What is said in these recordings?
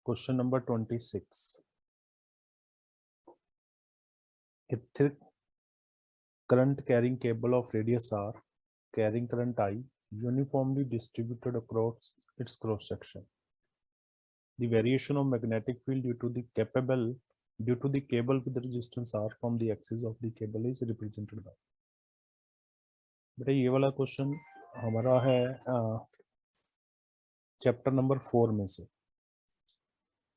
Question number 26. A thick current carrying cable of radius r carrying current I uniformly distributed across its cross section. The variation of magnetic field due to the cable with resistance r from the axis of the cable is represented by. बेटा ये वाला question हमारा है chapter number 4 में से,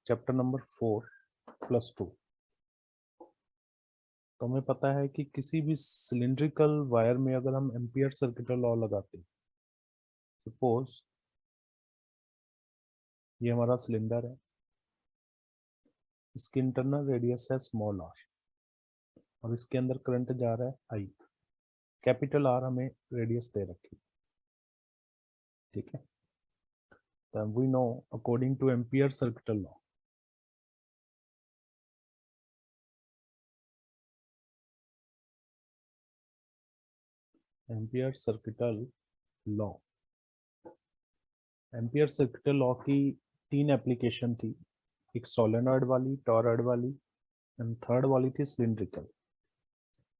chapter number 4+2। तो हमें पता है कि किसी भी सिलिंड्रिकल वायर में अगर हम एम्पियर सर्किट लॉ लगाते हैं, सपोज ये हमारा सिलेंडर है, इसकी इंटरनल रेडियस है स्मॉल आर और इसके अंदर करंट जा रहा है आई। कैपिटल आर हमें रेडियस दे रखी, ठीक है। तो we know according to Ampere circuit law, Ampere circuital law, Ampere circuital law की 3 एप्लीकेशन थी, एक सोलेनॉइड वाली, टॉरॉइड वाली एंड थर्ड वाली थी सिलिंड्रिकल।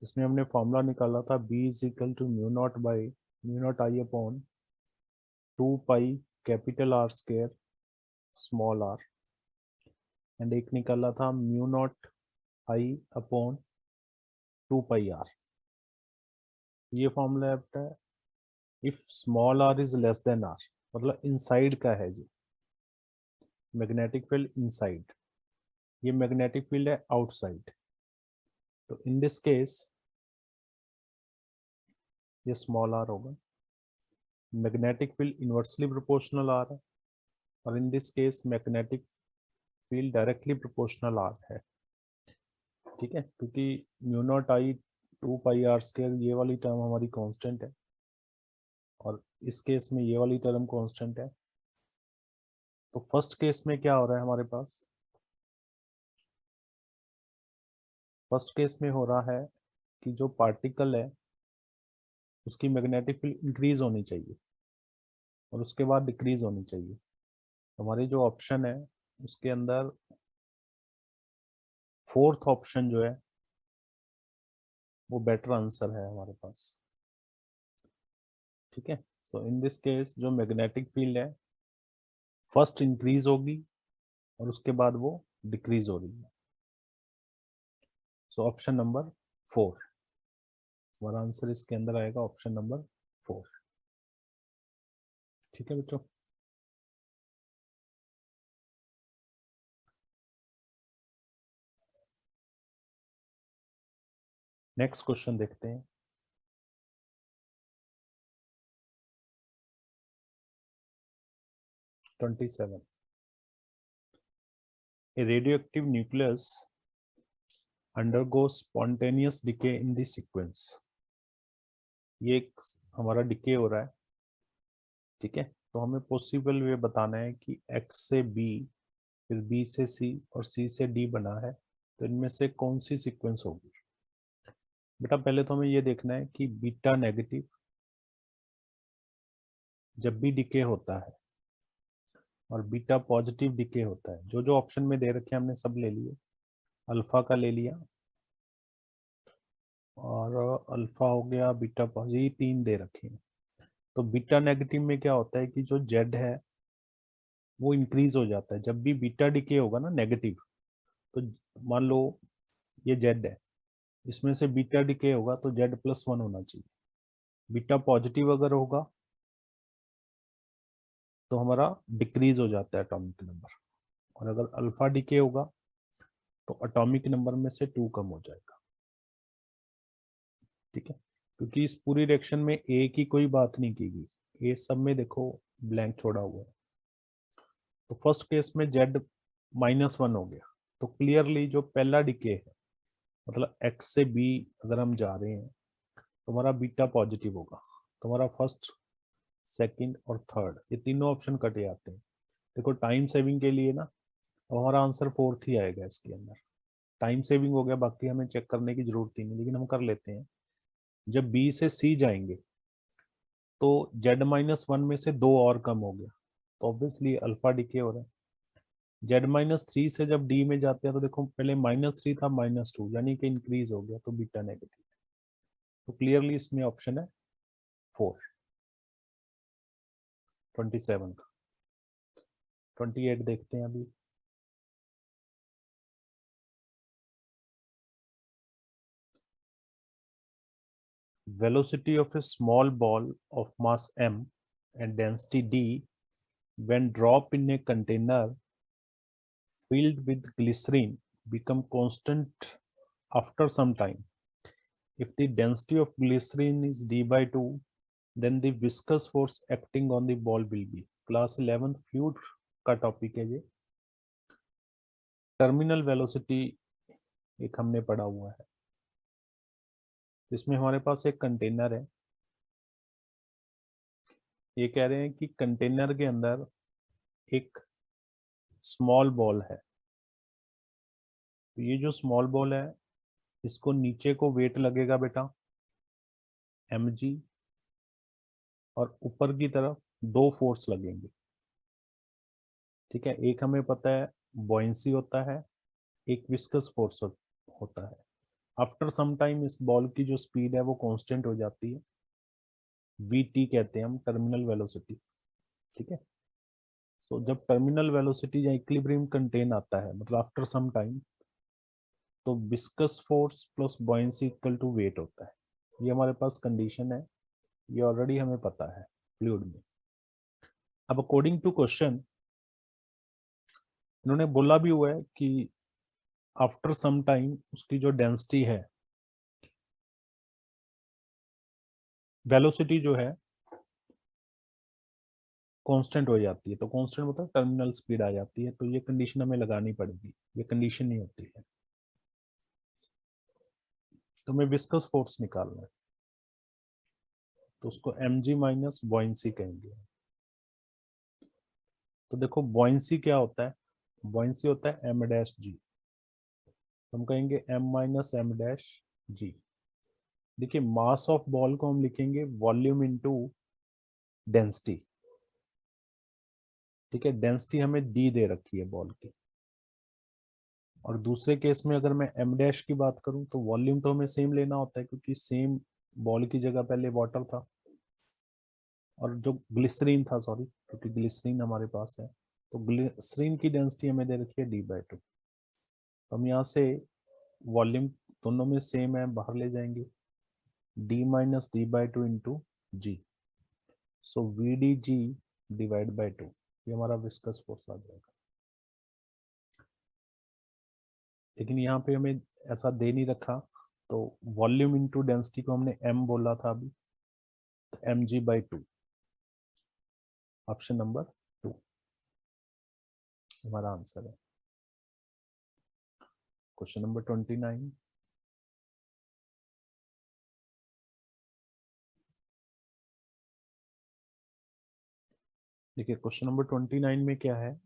इसमें हमने फॉर्मूला निकाला था B is equal to mu naught by mu naught I upon 2 pi capital R square small R and एक निकाला था mu naught I upon 2 pi R. ये फॉर्मूला है if small R is less than R, मतलब inside का है जी, magnetic field inside, ये मैग्नेटिक फील्ड है आउटसाइड। तो इन दिस केस ये स्मॉल आर होगा, magnetic field inversely proportional R है और इन this case magnetic field directly proportional R है, ठीक है। क्योंकि mu naught I 2 pi R square ये वाली टर्म हमारी कांस्टेंट है और इस केस में ये वाली टर्म कांस्टेंट है। तो फर्स्ट केस में क्या हो रहा है हमारे पास, फर्स्ट केस में हो रहा है कि जो पार्टिकल है उसकी मैग्नेटिक फील्ड इंक्रीज होनी चाहिए और उसके बाद डिक्रीज होनी चाहिए। हमारी जो ऑप्शन है उसके अंदर फोर्थ ऑप्शन जो है वो बेटर आंसर है हमारे पास, ठीक है। सो इन दिस केस जो मैग्नेटिक फील्ड है फर्स्ट इंक्रीज होगी और उसके बाद वो डिक्रीज हो रही है। सो ऑप्शन नंबर 4 हमारा आंसर इसके अंदर आएगा, ऑप्शन नंबर 4, ठीक है बच्चों। नेक्स्ट क्वेश्चन देखते हैं। (27) A radioactive nucleus undergoes spontaneous decay in the sequence. ये एक हमारा डिके हो रहा है, ठीक है। तो हमें पॉसिबल वे बताना है कि X से B, फिर B से C और C से D बना है, तो इनमें से कौन सी सीक्वेंस होगी। बेटा पहले तो हमें ये देखना है कि बीटा नेगेटिव जब भी डिके होता है और बीटा पॉजिटिव डिके होता है, जो जो ऑप्शन में दे रखे हैं हमने सब ले लिए, अल्फा का ले लिया और अल्फा हो गया, बीटा पॉजिटिव, 3 दे रखे हैं। तो बीटा नेगेटिव में क्या होता है कि जो जेड है वो इंक्रीज हो जाता है जब भी बीटा डिके होगा ना नेगेटिव। तो मान लो ये जेड है, इसमें से बीटा डिके होगा तो Z+1 होना चाहिए। बीटा पॉजिटिव अगर होगा तो हमारा डिक्रीज हो जाता है एटॉमिक नंबर, और अगर अल्फा डिके होगा तो एटॉमिक नंबर में से 2 कम हो जाएगा, ठीक है। क्योंकि इस पूरी रिएक्शन में ए की कोई बात नहीं की गई, ए सब में देखो ब्लैंक छोड़ा हुआ है। तो फर्स्ट केस में Z-1 हो गया, तो क्लियरली जो पहला डिके है मतलब X से B अगर हम जा रहे हैं तो हमारा बीटा पॉजिटिव होगा, तो हमारा फर्स्ट, सेकंड और थर्ड ये तीनों ऑप्शन कटे जाते हैं। देखो टाइम सेविंग के लिए ना, तो हमारा आंसर 4th ही आएगा इसके अंदर। टाइम सेविंग हो गया, बाकी हमें चेक करने की जरूरत ही नहीं, लेकिन हम कर लेते हैं। जब B से C जाएंगे तो Z-1 में से 2 और कम हो गया, तो ऑब्वियसली अल्फा डिके हो रहा है। z-3 से जब d में जाते हैं तो देखो पहले -3 था -2, यानी कि इंक्रीज हो गया, तो बीटा नेगेटिव। तो क्लियरली इसमें ऑप्शन है 4, 27 का। 28 देखते हैं अभी। Velocity of a small ball of mass m and density d when dropped in a container filled with glycerine become constant after some time. If the density of glycerine is d by 2, then the viscous force acting on the ball will be। Class 11th fluid का topic है ये। Terminal velocity एक हमने पढ़ा हुआ है। इसमें हमारे पास एक कंटेनर है। ये कह रहे हैं कि कंटेनर के अंदर एक स्मॉल बॉल है। तो ये जो स्मॉल बॉल है, इसको नीचे को वेट लगेगा बेटा mg, और ऊपर की तरफ 2 फोर्स लगेंगे। ठीक है, एक हमें पता है बॉयंसी होता है, एक विस्कस फोर्स होता है। आफ्टर सम टाइम इस बॉल की जो स्पीड है वो कांस्टेंट हो जाती है, vt कहते हैं हम टर्मिनल वेलोसिटी। ठीक है, तो जब टर्मिनल वेलोसिटी या इक्विलिब्रियम कंटेन आता है, मतलब आफ्टर सम टाइम, तो viscous force plus buoyancy equal to weight होता है। ये हमारे पास कंडीशन है, ये ऑलरेडी हमें पता है फ्लूइड में। अब अकॉर्डिंग टू क्वेश्चन इन्होंने बोला भी हुआ है कि आफ्टर सम टाइम उसकी जो डेंसिटी है, वेलोसिटी जो है कांस्टेंट हो जाती है। तो कांस्टेंट मतलब टर्मिनल स्पीड आ जाती है। तो ये कंडीशन हमें लगानी पड़ेगी, ये कंडीशन नहीं होती है। तो हमें विस्कस फोर्स निकालना है, तो उसको mg माइनस बॉयंसी कहेंगे। तो देखो बॉयंसी क्या होता है, बॉयंसी होता है m डैश g। हम कहेंगे m minus m dash g। देखिए मास ऑफ बॉल को हम लिखेंगे वॉल्यूम इनटू डेंसिटी। ठीक है, डेंसिटी हमें d दे रखी है बॉल की। और दूसरे केस में अगर मैं m डैश की बात करूं तो वॉल्यूम तो हमें सेम लेना होता है, क्योंकि सेम बॉल की जगह पहले वाटर था, और जो ग्लिसरीन था, सॉरी, क्योंकि ग्लिसरीन हमारे पास है, तो ग्लिसरीन की डेंसिटी हमें दे रखी है d बाई 2। तो हम यहाँ से वॉल्यूम दोनों में सेम है, बाहर ले जाएंगे, d minus D by 2 into G. So V D G divide by 2, ये हमारा विस्कस फोर्स आ जाएगा। लेकिन यहाँ पे हमें ऐसा दे नहीं रखा, तो वॉल्यूम इंटू डेंसिटी को हमने m बोला था अभी, तो mg बाई 2, ऑप्शन नंबर 2 हमारा आंसर है। Question number 29। देखिए क्वेश्चन नंबर 29 में क्या है,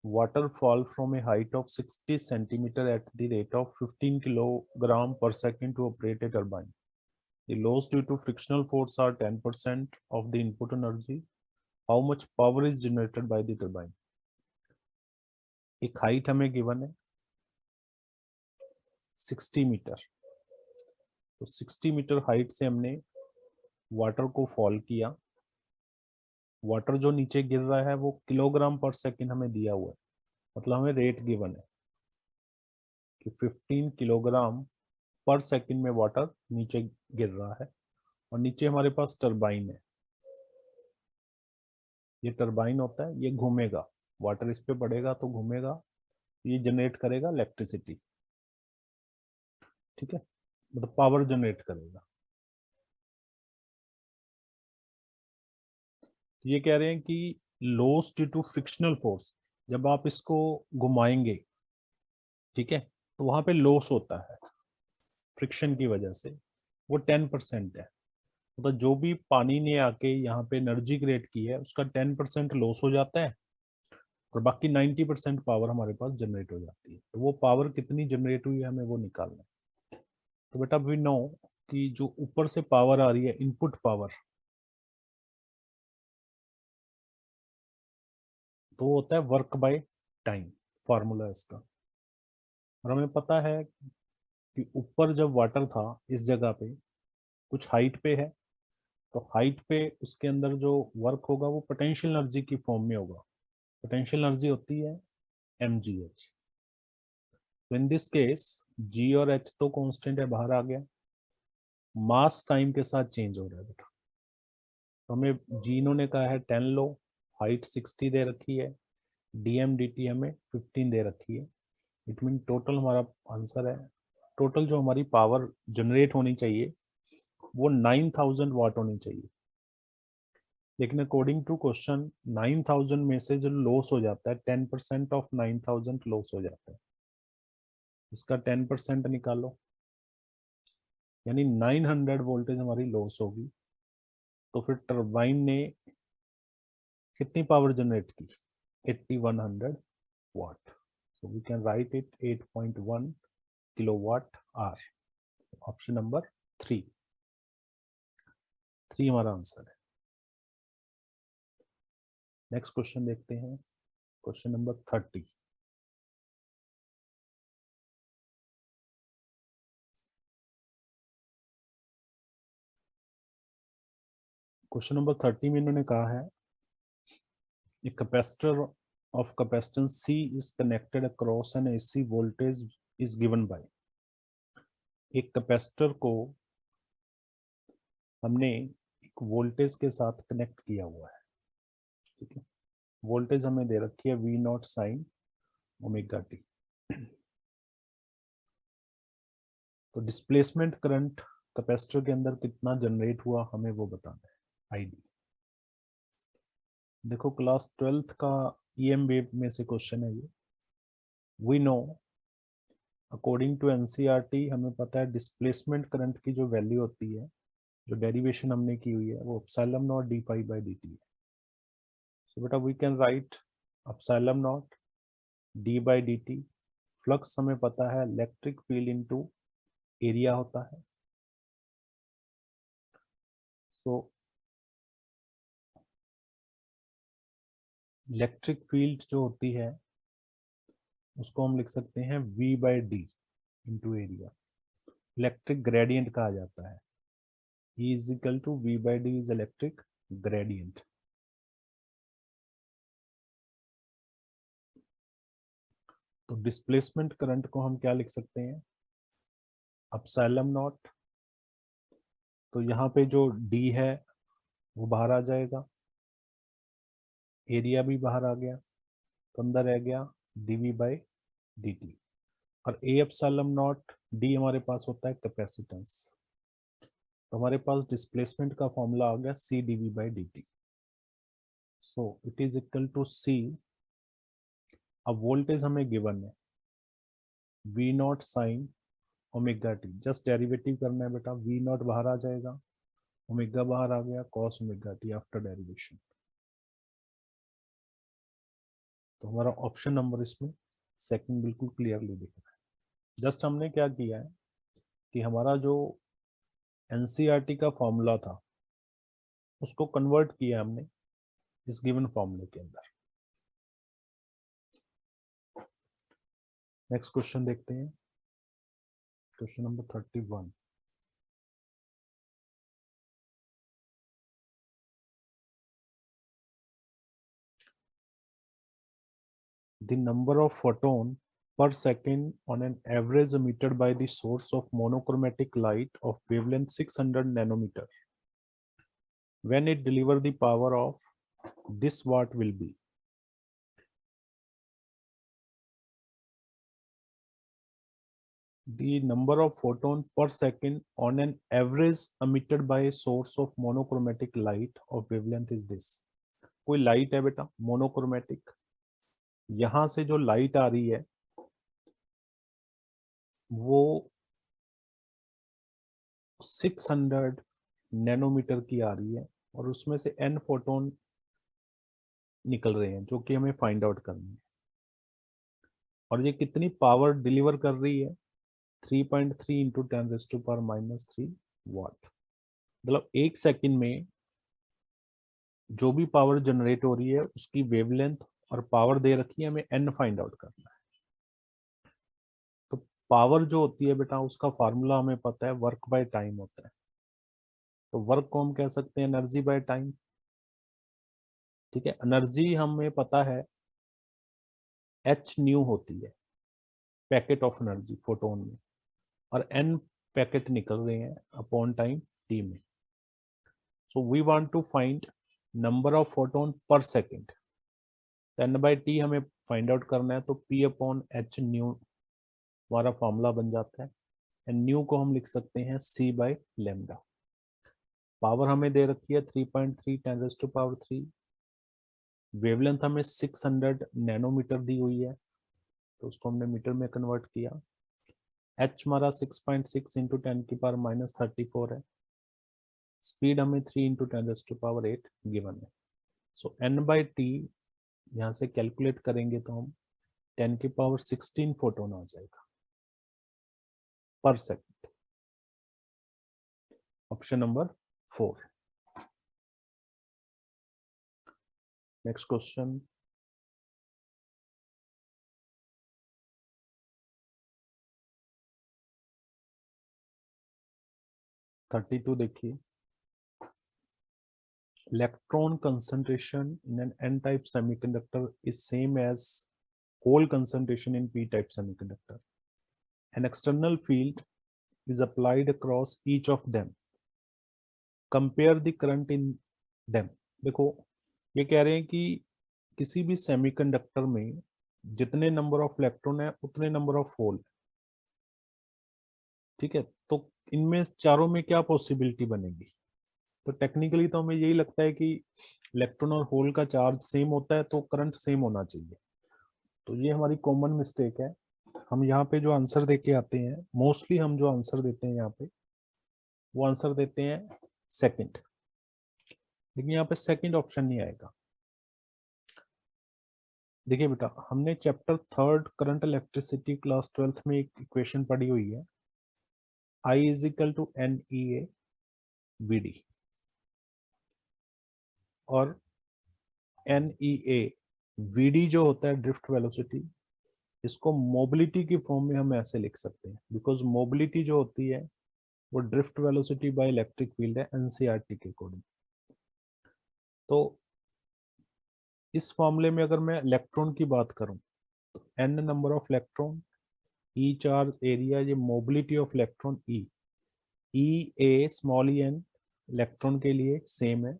water fall from a height of 60 centimeter at the rate of 15 kilogram per second to operate a turbine. The loss due to frictional force are 10% of the input energy. How much power is generated by the turbine? एक height हमें given है 60 metre. तो 60 metre height से हमने water को fall किया। Water जो नीचे गिर रहा है वो किलोग्राम पर सेकंड हमें दिया हुआ है, मतलब हमें रेट गिवन है कि 15 किलोग्राम पर सेकंड में वाटर नीचे गिर रहा है। और नीचे हमारे पास टरबाइन है, ये टरबाइन होता है, ये घूमेगा, वाटर इस पे पड़ेगा तो घूमेगा, ये जनरेट करेगा इलेक्ट्रिसिटी। ठीक है, मतलब पावर जनरेट करेगा। तो ये कह रहे हैं कि loss due to frictional force, जब आप इसको घुमाएंगे, ठीक है, तो वहां पे लॉस होता है फ्रिक्शन की वजह से, वो 10% है। मतलब जो भी पानी ने आके यहाँ पे एनर्जी क्रिएट की है उसका 10% लॉस हो जाता है, और बाकी 90% पावर हमारे पास जनरेट हो जाती है। तो वो पावर कितनी जनरेट हुई है हमें वो निकालना है। तो बेटा वी नो कि जो ऊपर से पावर आ रही है इनपुट पावर, तो वो होता है वर्क बाय टाइम, फॉर्मूला इसका। और हमें पता है कि ऊपर जब वाटर था इस जगह पे कुछ हाइट पे है, तो हाइट पे उसके अंदर जो वर्क होगा वो पोटेंशियल एनर्जी की फॉर्म में होगा। पोटेंशियल एनर्जी होती है mgh। तो इन दिस केस g और h तो कांस्टेंट है, बाहर आ गया। मास टाइम के साथ चेंज हो रहा है बेटा। तो हमें g इन्होंने कहा है 10 लो, हाइट 60 दे रखी है, dm dt हमें 15 दे रखी है। इट मीन टोटल हमारा आंसर है, टोटल जो हमारी पावर जनरेट होनी चाहिए वो 9000 वाट होनी चाहिए। लेकिन अकॉर्डिंग टू क्वेश्चन 9000 में से जो लॉस हो जाता है 10% ऑफ 9000 लॉस हो जाता है, इसका 10% निकालो, यानी 900 वोल्टेज हमारी लॉस होगी। तो फिर टरबाइन ने कितनी पावर जनरेट की? 8100 watt. So we can write it 8.1 kilowatt hour. Option number 3 हमारा आंसर है। नेक्स्ट क्वेश्चन देखते हैं, क्वेश्चन नंबर 30। क्वेश्चन नंबर 30 में इन्होंने कहा है a capacitor of capacitance C is connected across an AC voltage is given by। एक capacitor को हमने एक वोल्टेज के साथ कनेक्ट किया हुआ है, ठीक है। वोल्टेज हमें दे रखी है V naught sine omega T. तो डिस्प्लेसमेंट करंट कैपेसिटर के अंदर कितना जनरेट हुआ हमें वो बताना है, आईडी। देखो क्लास 12th का EM वेव में से क्वेश्चन है ये। We know according to NCERT हमें पता है डिस्प्लेसमेंट करंट की जो वैल्यू होती है, जो डेरिवेशन हमने की हुई है, वो epsilon naught D phi by D T है। सो बेटा we can write epsilon naught D by D T. Flux हमें पता है इलेक्ट्रिक फील्ड इनटू एरिया होता है। सो इलेक्ट्रिक फील्ड जो होती है उसको हम लिख सकते हैं V by D into area. Electric gradient कहा जाता है। E is equal to V by D is electric gradient। तो डिस्प्लेसमेंट करंट को हम क्या लिख सकते हैं? Epsilon not. तो यहाँ पे जो D है वो बाहर आ जाएगा, एरिया भी बाहर आ गया, तो अंदर रह गया dV बाई dt। और A एप्सिलॉन नॉट D हमारे पास होता है कैपेसिटेंस, तो हमारे पास डिस्प्लेसमेंट का फॉर्मूला आ गया C dV by dt। So it is equal to C। अब वोल्टेज हमें गिवन है V naught sine omega T. Just derivative करना है बेटा, V नॉट बाहर आ जाएगा, ओमेगा बाहर आ गया, cos omega T after derivation. तो हमारा ऑप्शन नंबर इसमें सेकंड बिल्कुल क्लियरली दिख रहा है। जस्ट हमने क्या किया है कि हमारा जो एनसीईआरटी का फॉर्मूला था उसको कन्वर्ट किया हमने इस गिवन फॉर्मूले के अंदर। नेक्स्ट क्वेश्चन देखते हैं, question number 31। The number of photon per second on an average emitted by the source of monochromatic light of wavelength 600 nanometer when it deliver the power of this watt will be। The number of photon per second on an average emitted by a source of monochromatic light of wavelength is this। कोई light है बेटा monochromatic, यहां से जो light आ रही है वो 600 nanometre की आ रही है, और उसमें से n फोटोन निकल रहे हैं जो कि हमें फाइंड आउट करनी है। और ये कितनी पावर डिलीवर कर रही है? 3.3 इंटू 10⁻³ वाट। मतलब एक सेकंड में जो भी पावर जनरेट हो रही है उसकी वेवलेंथ और पावर दे रखी है, हमें n फाइंड आउट करना है। तो पावर जो होती है बेटा, उसका फार्मूला हमें पता है, वर्क बाय टाइम होता है। तो वर्क को हम कह सकते हैं एनर्जी बाय टाइम। ठीक है, एनर्जी हमें पता है h न्यू होती है, पैकेट ऑफ एनर्जी फोटोन में, और n पैकेट निकल रहे हैं अपॉन टाइम t में। So we want to find number of photon per second. n by T हमें फाइंड आउट करना है, तो p अपॉन h न्यू हमारा फॉर्मूला बन जाता है। एंड न्यू को हम लिख सकते हैं c बाई लेमडा। पावर हमें दे रखी है 3.3 10⁻³ वेवलेंथ हमें 600 नैनोमीटर दी हुई है, तो उसको हमने मीटर में कन्वर्ट किया। h हमारा 6.6 इंटू 10⁻34 है। स्पीड हमें 3 इंटू 10⁸ गिवन है। सो n बाई टी यहाँ से कैलकुलेट करेंगे तो हम 10⁻16 फोटोन आ जाएगा पर second. Option number 4। Next question, thirty two देखिए। Electron concentration in an n-type semiconductor is same as hole concentration in p-type semiconductor. An external field is applied across each of them. Compare the current in them. देखो, ये कह रहे हैं कि किसी भी semiconductor में जितने नंबर ऑफ इलेक्ट्रॉन है उतने नंबर ऑफ होल। ठीक है, तो इनमें चारों में क्या पॉसिबिलिटी बनेगी? तो टेक्निकली तो हमें यही लगता है कि इलेक्ट्रॉन और होल का चार्ज सेम होता है, तो करंट सेम होना चाहिए। तो ये हमारी कॉमन मिस्टेक है। हम यहाँ पे जो आंसर देके आते हैं, मोस्टली हम जो आंसर देते हैं यहाँ पे, वो आंसर देते हैं सेकंड, लेकिन यहाँ पे सेकंड ऑप्शन नहीं आएगा। देखिए बेटा, हमने chapter 3 current electricity class 12th में एक इक्वेशन पढ़ी हुई है, I is equal to NEA VD, और NEA VD जो होता है ड्रिफ्ट वेलोसिटी, इसको मोबिलिटी की फॉर्म में हम ऐसे लिख सकते हैं, बिकॉज मोबिलिटी जो होती है वो drift velocity by electric field है एनसीईआरटी के अकॉर्डिंग। तो इस फॉर्मूले में अगर मैं इलेक्ट्रॉन की बात करूं, तो n number of electron, e charge area, ये mobility of electron e, e A small e n electron के लिए सेम है।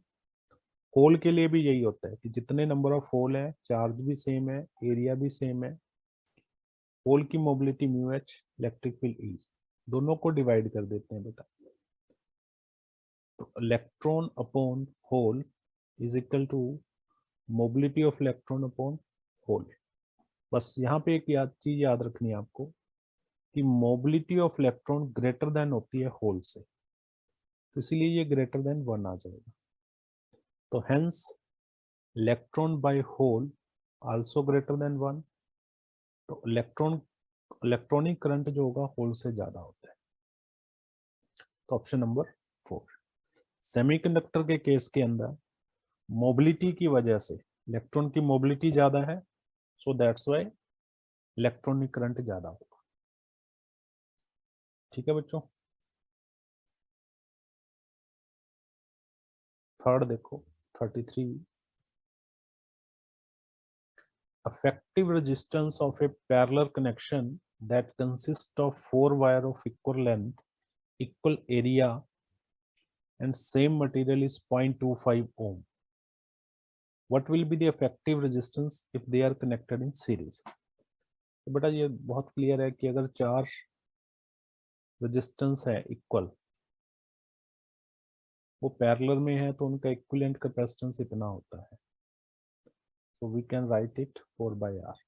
होल के लिए भी यही होता है कि जितने नंबर ऑफ होल है, चार्ज भी सेम है, एरिया भी सेम है। होल की mobility mu H, electric field E, दोनों को डिवाइड कर देते हैं बेटा। तो electron upon hole is equal to mobility of electron upon hole. बस यहाँ पे एक चीज याद रखनी है आपको कि mobility of electron greater than होती है होल से, तो इसीलिए ये ग्रेटर देन 1 आ जाएगा। तो hence electron by hole also greater than 1। तो इलेक्ट्रॉनिक करंट जो होगा होल से ज्यादा होता है। तो ऑप्शन नंबर 4। सेमीकंडक्टर के केस के अंदर मोबिलिटी की वजह से इलेक्ट्रॉन की मोबिलिटी ज्यादा है, so that's why electronic current ज्यादा होगा। ठीक है बच्चों, थर्ड देखो 33। effective resistance of a parallel connection that consists of 4 wire of equal length, equal area and same material is 0.25 ohm. What will be the effective resistance if they are connected in series? तो बेटा ये बहुत clear है कि अगर 4 resistance है equal, वो parallel में है, तो उनका इक्विवेलेंट कैपेसिटेंस इतना होता है। so we can write it 4 by r।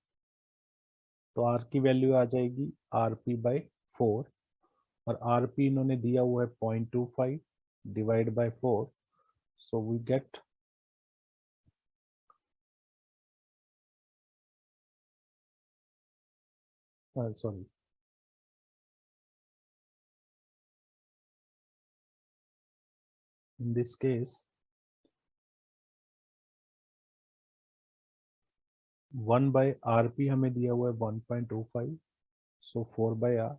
तो r की वैल्यू आ जाएगी rp by 4, और rp इन्होंने दिया हुआ है 0.25 divide by 4, so we get sorry, in this case 1/rp हमें दिया हुआ है 1.25, सो 4/r,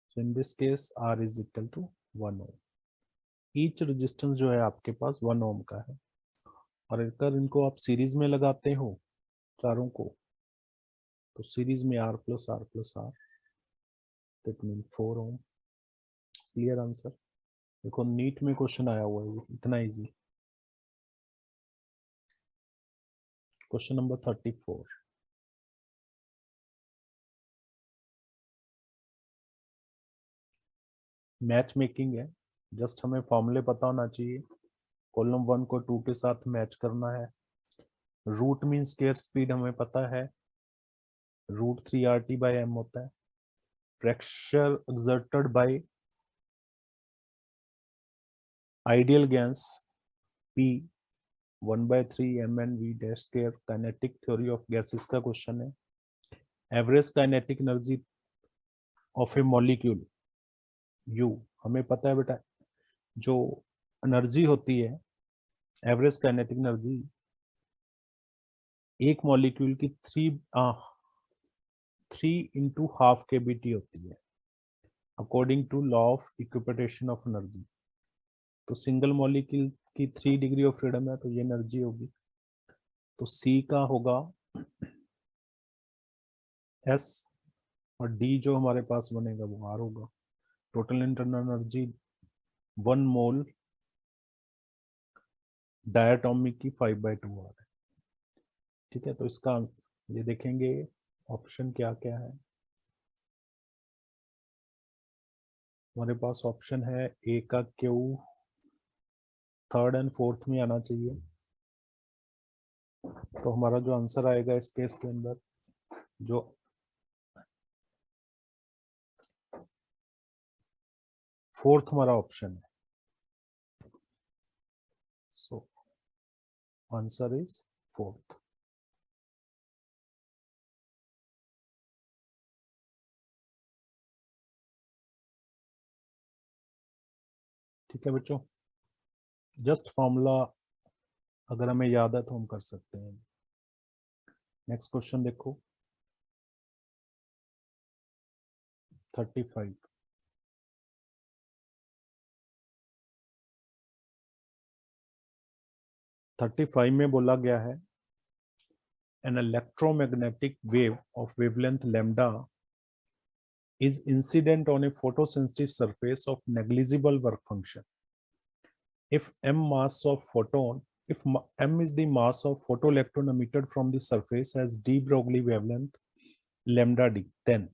so in this case r is equal to 1 ohm. Each resistance जो है आपके पास 1 ओम का है, और अगर इनको आप सीरीज में लगाते हो चारों को, तो सीरीज में r plus r plus r, that mean 4 ohm. Clear answer. देखो नीट में क्वेश्चन आया हुआ है, इतना easy. Question number 34. Match making है, जस्ट हमें फॉर्मूले पता होना चाहिए. कॉलम 1 को 2 के साथ मैच करना है. रूट मीन स्क्वायर स्पीड हमें पता है, √3RT/m होता है. Pressure exerted by ideal gas P 1/3 mn/v dash square. Kinetic theory of gases का क्वेश्चन है. Average kinetic energy of a molecule U हमें पता है बेटा, जो एनर्जी होती है, एवरेज काइनेटिक एनर्जी एक मॉलिक्यूल की 3 × ½ kBt होती है, according to law of equipartition of energy. तो सिंगल मॉलिक्यूल की 3 डिग्री ऑफ फ्रीडम है, तो ये एनर्जी होगी. तो C का होगा S, और D जो हमारे पास बनेगा वो R होगा. टोटल इंटरनल एनर्जी 1 मोल डायटोमिक की 5/2 R है. ठीक है, तो इसका ये देखेंगे ऑप्शन क्या क्या है. हमारे पास ऑप्शन है ए का Q 3rd और 4th में आना चाहिए. तो हमारा जो आंसर आएगा इस केस के अंदर, जो फोर्थ हमारा ऑप्शन है. So answer is 4th. ठीक है बच्चों, जस्ट फॉर्मूला अगर हमें याद है तो हम कर सकते हैं. नेक्स्ट क्वेश्चन देखो 35. में बोला गया है an electromagnetic wave of wavelength lambda is incident on a photosensitive surface of negligible work function. If m mass of photon, if m is the mass of photoelectron emitted from the surface as de Broglie wavelength lambda d, then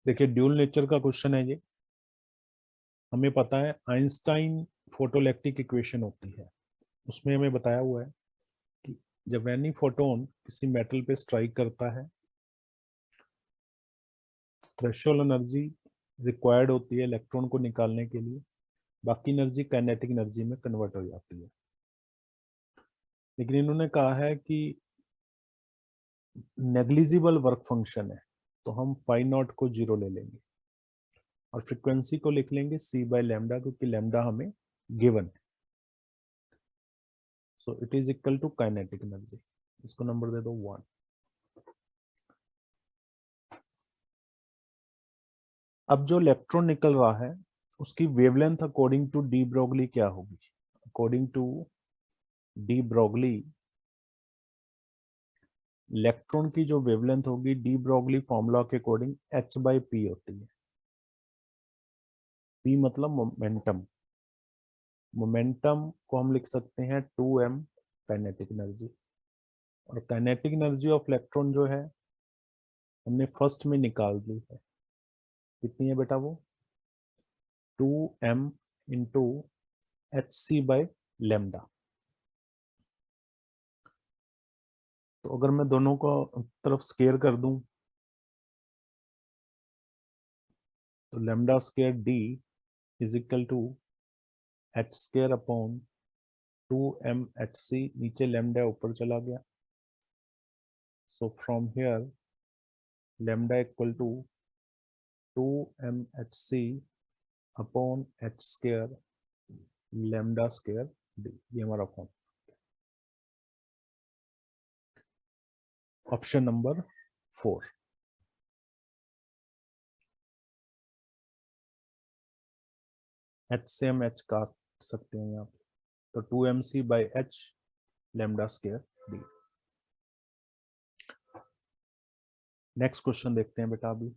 देखिए dual nature का question है ये. हमें पता है Einstein photoelectric equation होती है, उसमें हमें बताया हुआ है कि जब एनी फोटोन किसी मेटल पे स्ट्राइक करता है, थ्रेशोल्ड एनर्जी रिक्वायर्ड होती है इलेक्ट्रॉन को निकालने के लिए, बाकी एनर्जी काइनेटिक एनर्जी में कन्वर्ट हो जाती है. लेकिन इन्होंने कहा है कि नेग्लिजिबल वर्क फंक्शन है, तो हम फाई नॉट को 0 ले लेंगे और फ्रीक्वेंसी को लिख लेंगे c/λ, क्योंकि लैम्डा हमें गिवन है. So it is equal to kinetic energy. इसको नंबर दे दो 1. अब जो इलेक्ट्रॉन निकल रहा है उसकी wavelength according to de Broglie क्या होगी. According to de Broglie, electron की जो वेवलेंथ होगी डी ब्रोगली फॉर्मूला के अकॉर्डिंग h/p होती है. p मतलब मोमेंटम. मोमेंटम को हम लिख सकते हैं 2m काइनेटिक एनर्जी. और काइनेटिक एनर्जी ऑफ इलेक्ट्रॉन जो है हमने फर्स्ट में निकाल दी है. कितनी है बेटा वो 2m इंटू hc/λ. तो अगर मैं दोनों को तरफ स्केयर कर दूं तो lambda square d is equal to h² / 2m/hc. नीचे लैम्डा ऊपर चला गया, so from here lambda equal to 2m/hc upon h² lambda square d. ये हमारा फॉर्म. Option number 4। एच से हम एच काट सकते हैं यहाँ पे, तो 2mc/h lambda square D. Next question देखते हैं बेटा अभी।